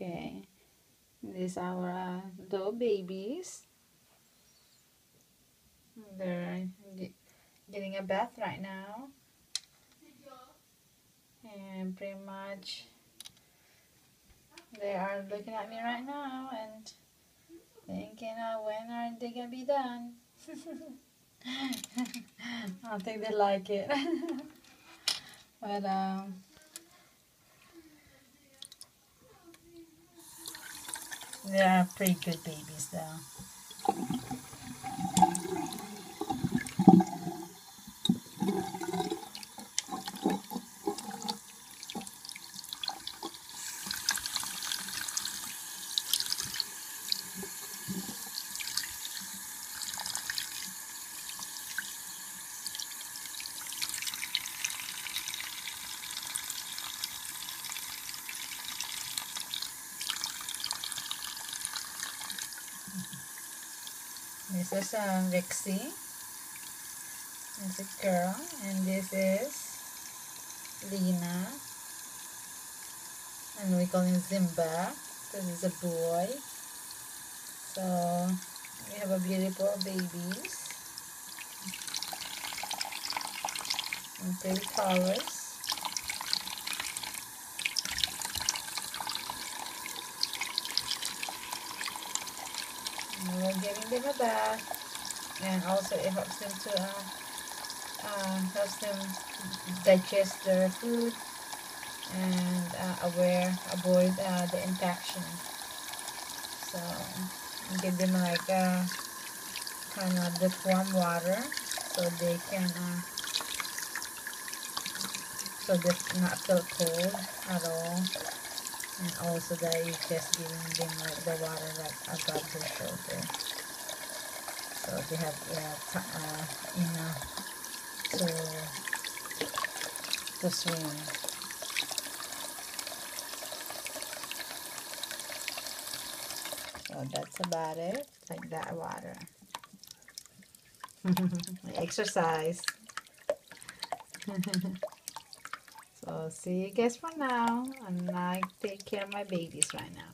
Okay, these are our little babies. They're getting a bath right now, and pretty much they are looking at me right now and thinking, when are they gonna be done? I don't think they like it. But they are pretty good babies though. This is Rixie. It's a girl, and this is Lena, and we call him Zimba. This is a boy. So we have a beautiful babies and pretty colors. And we're giving them a bath, and also it helps them to digest their food and avoid the infection. So give them like kind of lukewarm water so they can so they not feel cold at all, and also that you just giving them like the water like above their shoulder, so they have enough to swim. So that's about it, like that water. Exercise. So see you guys for now, and I take care of my babies right now.